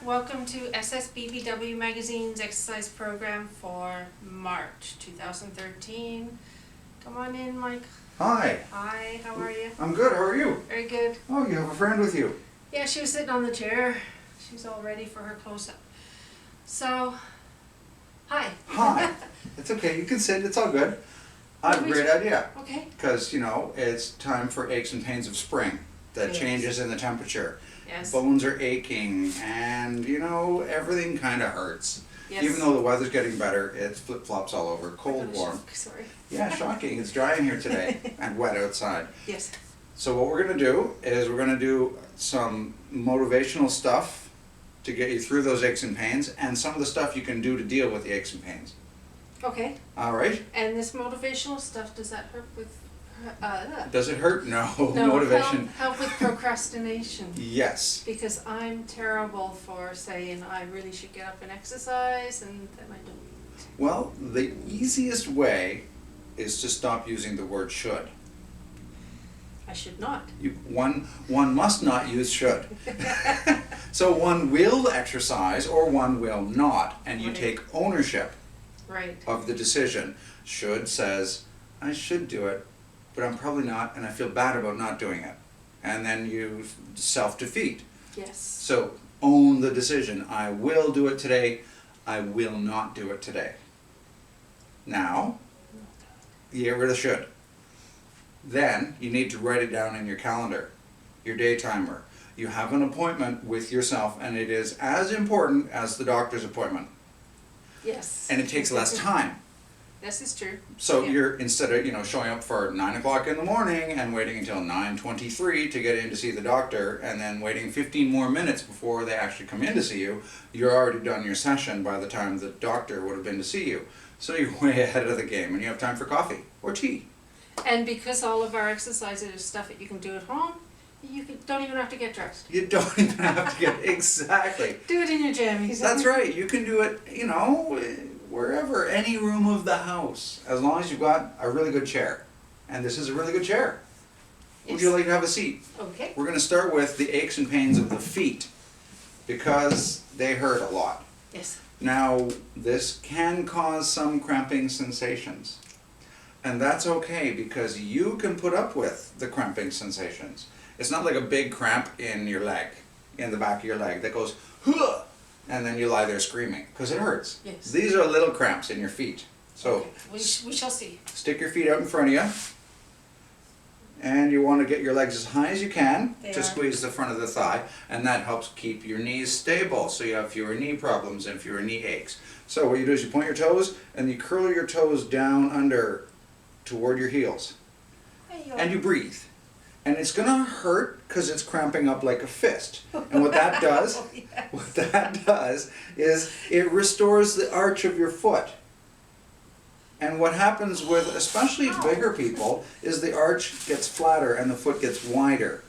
Welcome to SSBBW Magazine's exercise program for March 2013. Come on in, Mike. Hi. Hi, how are you? I'm good, how are you? Very good. Oh, you have a friend with you. Yeah, she was sitting on the chair. She's all ready for her close-up. So, hi. Hi. It's okay, you can sit, it's all good. I have a great idea. Okay. Because, you know, it's time for aches and pains of spring. The Yes. changes in the temperature. Yes. Bones are aching and, you know, everything kind of hurts. Yes. Even though the weather's getting better, it's flip-flops all over. Cold, warm. Sorry. Yeah, shocking. It's dry in here today and wet outside. Yes. So what we're going to do is we're going to do some motivational stuff to get you through those aches and pains, and some of the stuff you can do to deal with the aches and pains. Okay. All right? And this motivational stuff, does that hurt with... Does it hurt? No. No, Motivation. help with procrastination. Yes. Because I'm terrible for saying I really should get up and exercise, and then I don't. Well, the easiest way is to stop using the word should. I should not. One must not use should. So one will exercise or one will not, and you Right. take ownership Right. of the decision. Should says, I should do it, but I'm probably not, and I feel bad about not doing it. And then you self-defeat. Yes. So own the decision. I will do it today. I will not do it today. Now, you get rid of should. Then you need to write it down in your calendar, your day timer. You have an appointment with yourself, and it is as important as the doctor's appointment. Yes. And it takes less time. This is true. So Yeah. you're, instead of showing up for 9 o'clock in the morning and waiting until 9:23 to get in to see the doctor, and then waiting 15 more minutes before they actually come in to see you, you're already done your session by the time the doctor would have been to see you. So you're way ahead of the game, and you have time for coffee or tea. And because all of our exercises are stuff that you can do at home, don't even have to get dressed. You don't even have to get, exactly. Do it in your jammies. That's right, you can do it, wherever, any room of the house, as long as you've got a really good chair. And this is a really good chair. Would you Yes. like to have a seat? Okay. We're going to start with the aches and pains of the feet, because they hurt a lot. Yes. Now, this can cause some cramping sensations. And that's okay, because you can put up with the cramping sensations. It's not like a big cramp in your leg, in the back of your leg, that goes, huh, and then you lie there screaming, because it hurts. Yes. These are little cramps in your feet. So, Okay. We shall see. stick your feet out in front of you. And you want to get your legs as high as you can They to are. squeeze the front of the thigh, and that helps keep your knees stable, so you have fewer knee problems and fewer knee aches. So what you do is you point your toes, and you curl your toes down under toward your heels, and you breathe. And it's going to hurt because it's cramping up like a fist. And what that does, Yes. what that does is it restores the arch of your foot. And what happens with especially bigger people is the arch gets flatter and the foot gets wider.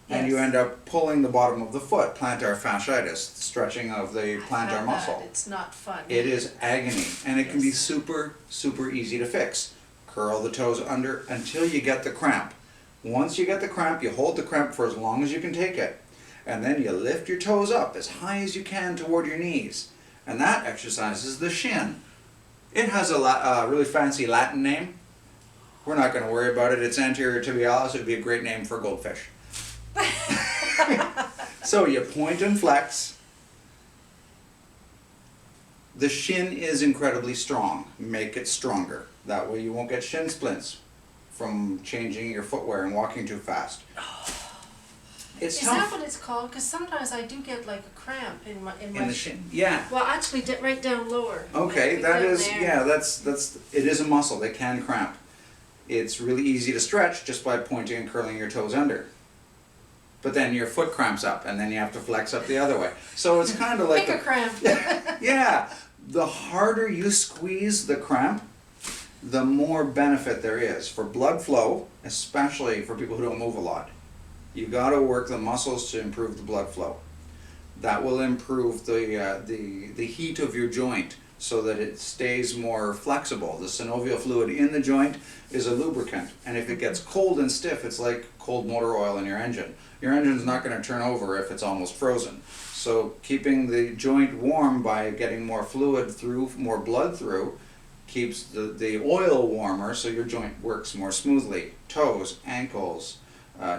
And you Yes. end up pulling the bottom of the foot, plantar fasciitis, stretching of the plantar I've had muscle. that. It's not fun. It is agony, and it can be Yes. super, super easy to fix. Curl the toes under until you get the cramp. Once you get the cramp, you hold the cramp for as long as you can take it. And then you lift your toes up as high as you can toward your knees. And that exercises the shin. It has a really fancy Latin name. We're not going to worry about it. It's anterior tibialis. It would be a great name for a goldfish. So you point and flex. The shin is incredibly strong. Make it stronger. That way you won't get shin splints from changing your footwear and walking too fast. It's Is tough. that what it's called? Because sometimes I do get like a cramp in my In the shin, yeah. Well, actually, right down lower. Okay, Right that down is, there. yeah, that's, it is a muscle. They can cramp. It's really easy to stretch just by pointing and curling your toes under. But then your foot cramps up, and then you have to flex up the other way. So it's kind of like Pick a cramp. yeah, the harder you squeeze the cramp, the more benefit there is for blood flow, especially for people who don't move a lot. You got to work the muscles to improve the blood flow. That will improve the heat of your joint so that it stays more flexible. The synovial fluid in the joint is a lubricant, and if it gets cold and stiff, it's like cold motor oil in your engine. Your engine's not going to turn over if it's almost frozen. So keeping the joint warm by getting more fluid through, more blood through, keeps the oil warmer so your joint works more smoothly. Toes, ankles,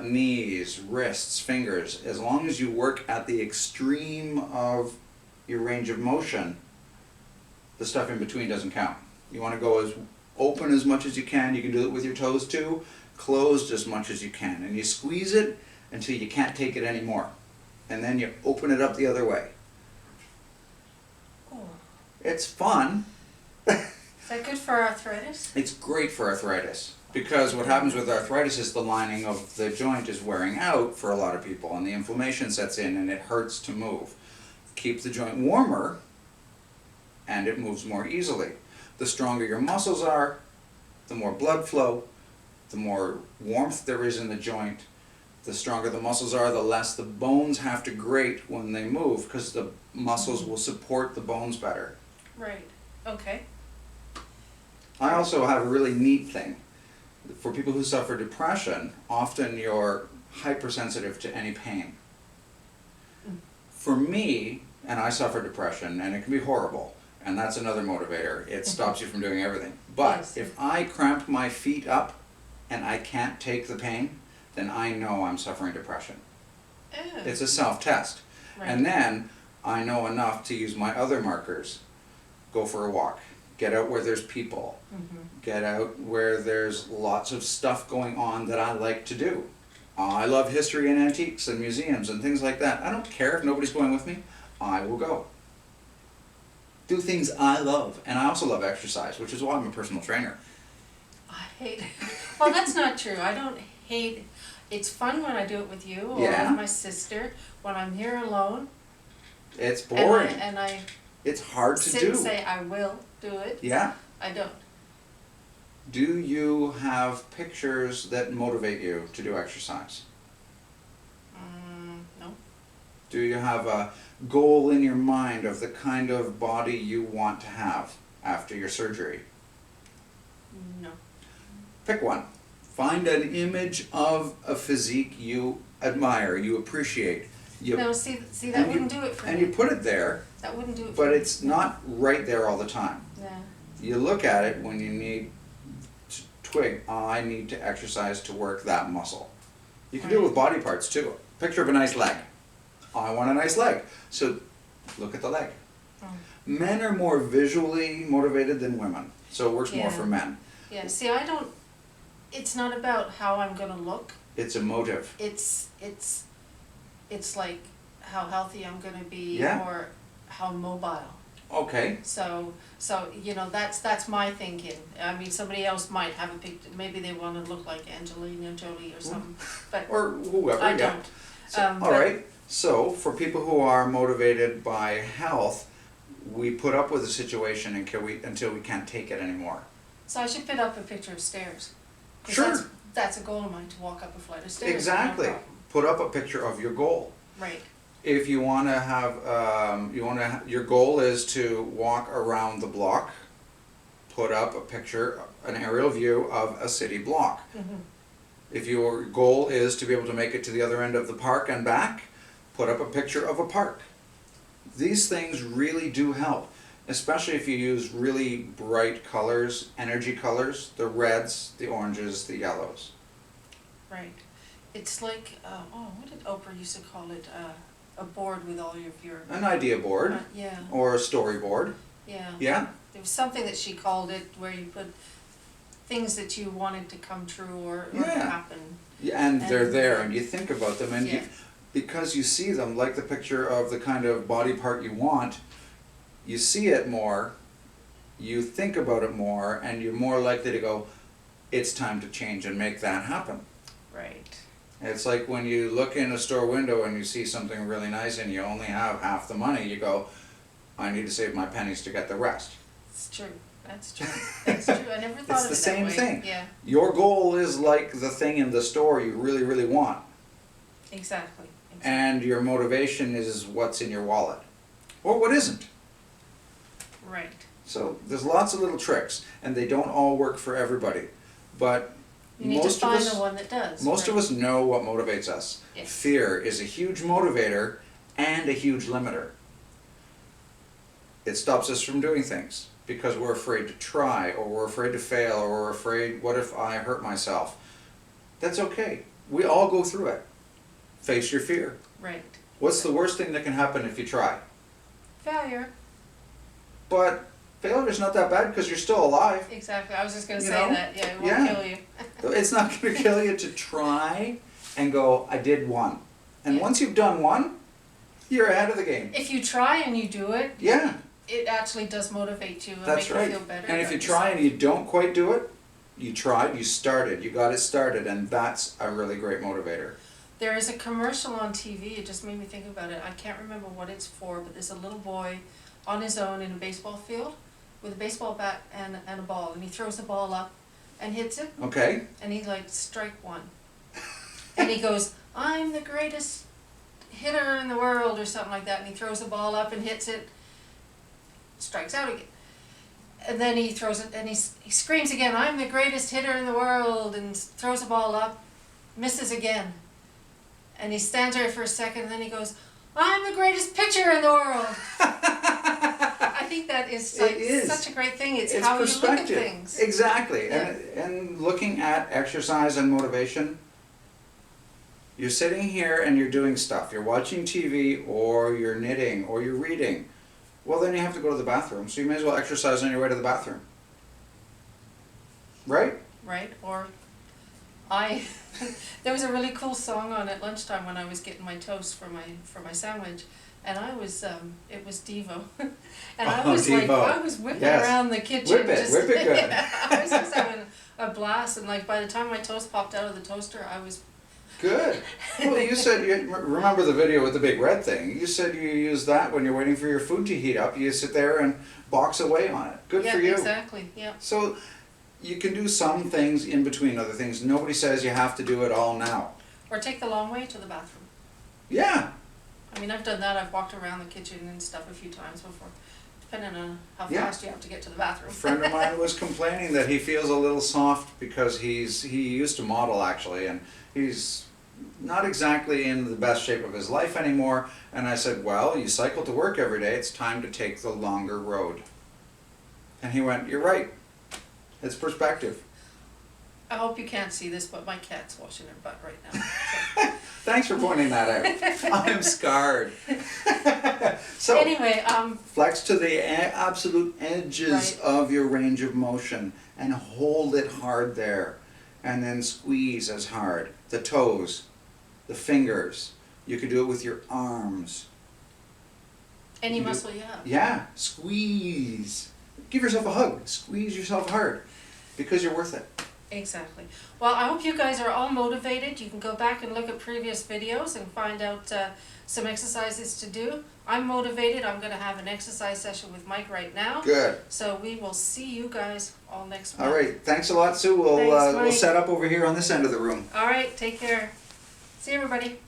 knees, wrists, fingers. As long as you work at the extreme of your range of motion, the stuff in between doesn't count. You want to go as open as much as you can. You can do it with your toes too. Closed as much as you can. And you squeeze it until you can't take it anymore. And then you open it up the other way. Oh. It's fun. Is that good for arthritis? It's great for arthritis. Because what happens with arthritis is the lining of the joint is wearing out for a lot of people, and the inflammation sets in and it hurts to move. Keep the joint warmer and it moves more easily. The stronger your muscles are, the more blood flow, the more warmth there is in the joint. The stronger the muscles are, the less the bones have to grate when they move, because the muscles will support the bones better. Right. Okay. I also have a really neat thing. For people who suffer depression, often you're hypersensitive to any pain. For me, and I suffer depression, and it can be horrible, and that's another motivator. It stops you from doing everything. But Yes. if I cramp my feet up and I can't take the pain, then I know I'm suffering depression. Oh. It's a self-test. Right. And then I know enough to use my other markers. Go for a walk. Get out where there's people. Get out where there's lots of stuff going on that I like to do. I love history and antiques and museums and things like that. I don't care if nobody's going with me. I will go. Do things I love. And I also love exercise, which is why I'm a personal trainer. I hate it. Well, that's not true. I don't hate. It's fun when I do it with you or Yeah. with my sister. When I'm here alone, It's boring. and I It's hard to sit do. and say I will do it. Yeah. I don't. Do you have pictures that motivate you to do exercise? No. Do you have a goal in your mind of the kind of body you want to have after your surgery? No. Pick one. Find an image of a physique you admire, you appreciate. No, see that wouldn't do it for And me. you put it there, That wouldn't do it for but me. it's not right there all the time. Yeah. You look at it when you need to twig, I need to exercise to work that muscle. You can do it with body parts too. Picture of a nice leg. I want a nice leg. So look at the leg. Oh. Men are more visually motivated than women, so it works more Yeah. for men. Yeah. See, I don't. It's not about how I'm gonna look. It's emotive. It's like how healthy I'm gonna be Yeah. or how mobile. Okay. So you know that's my thinking. I mean, somebody else might have a picture. Maybe they want to look like Angelina Jolie or something, but Or whoever, I yeah. don't. So, all But- right. So for people who are motivated by health, we put up with a situation until we can't take it anymore. So I should put up a picture of stairs. 'Cause Sure. That's a goal of mine, to walk up a flight of stairs. Exactly. No problem. Put up a picture of your goal. Right. If you want to have, your goal is to walk around the block, put up a picture, an aerial view of a city block. Mm-hmm. If your goal is to be able to make it to the other end of the park and back, put up a picture of a park. These things really do help, especially if you use really bright colors, energy colors, the reds, the oranges, the yellows. Right. It's like what did Oprah used to call it? A board with all of your. An idea board Yeah. or a storyboard. Yeah. Yeah. There was something that she called it where you put things that you wanted to come true or to Yeah. happen. Yeah, and they're And- there, and you think about them, and Yeah. because you see them, like the picture of the kind of body part you want, you see it more, you think about it more, and you're more likely to go, it's time to change and make that happen. Right. It's like when you look in a store window and you see something really nice and you only have half the money, you go, I need to save my pennies to get the rest. It's true. That's true. That's true. I never thought It's of the it same that way. thing. Yeah. Your goal is like the thing in the store you really, really want. Exactly. And your motivation is what's in your wallet. Or what isn't. Right. So there's lots of little tricks, and they don't all work for everybody. But You need to Most of find us- the one that does. Most of us know what motivates us. Yes. Fear is a huge motivator and a huge limiter. It stops us from doing things because we're afraid to try, or we're afraid to fail, or we're afraid, what if I hurt myself? That's okay. We all go through it. Face your fear. Right. What's the worst thing that can happen if you try? Failure. But failure's not that bad because you're still alive. Exactly. I was just going to You say know? that. Yeah, it won't Yeah. kill you. It's not going to kill you to try and go, I did one. And Yeah. once you've done one, you're ahead of the game. If you try and you do it, Yeah, it actually does motivate you and that's make right. you feel better. And if about you try and yourself. you don't quite do it, you tried, you started, you got it started, and that's a really great motivator. There is a commercial on TV, it just made me think about it. I can't remember what it's for, but there's a little boy on his own in a baseball field with a baseball bat and a ball, and he throws the ball up and hits it, Okay? and he's like, strike one. And he goes, I'm the greatest hitter in the world, or something like that, and he throws the ball up and hits it, strikes out again. And then he throws it, and he screams again, I'm the greatest hitter in the world, and throws the ball up, misses again. And he stands there for a second, and then he goes, I'm the greatest pitcher in the world. I think that is, like, It is. such a great thing. It's It's how you look at perspective. things. Exactly. Yeah. And looking at exercise and motivation, you're sitting here and you're doing stuff. You're watching TV, or you're knitting, or you're reading. Well, then you have to go to the bathroom, so you may as well exercise on your way to the bathroom. Right? Right? Or there was a really cool song on at lunchtime when I was getting my toast for my sandwich, and I was it was Devo, and I Oh, was like, Devo. I was whipping Yes. around the kitchen, Whip it, just, whip it good. Yeah, I was just having a blast, and like by the time my toast popped out of the toaster, I was Good. Well, you said, you remember the video with the big red thing? You said you use that when you're waiting for your food to heat up. You sit there and box away on it. Good yeah, for you. exactly, yeah. So you can do some things in between other things. Nobody says you have to do it all now. Or take the long way to the bathroom. Yeah. I mean, I've done that. I've walked around the kitchen and stuff a few times before, depending on how Yeah. fast you have to get to the bathroom. A friend of mine was complaining that he feels a little soft because he used to model actually, and he's not exactly in the best shape of his life anymore. And I said, well, you cycle to work every day, it's time to take the longer road. And he went, you're right. It's perspective. I hope you can't see this, but my cat's washing her butt right now. So. Thanks for pointing that out. I'm scarred. So Anyway, flex to the absolute edges Right. of your range of motion and hold it hard there. And then squeeze as hard. The toes, the fingers. You can do it with your arms. any You do- muscle you have. Yeah, squeeze. Give yourself a hug. Squeeze yourself hard because you're worth it. Exactly. Well, I hope you guys are all motivated. You can go back and look at previous videos and find out some exercises to do. I'm motivated. I'm going to have an exercise session with Mike right now. Good. So we will see you guys all next month. All right. Thanks a lot, Sue. We'll Thanks, we'll Mike. set up over here on this end of the room. All right. Take care. See you, everybody.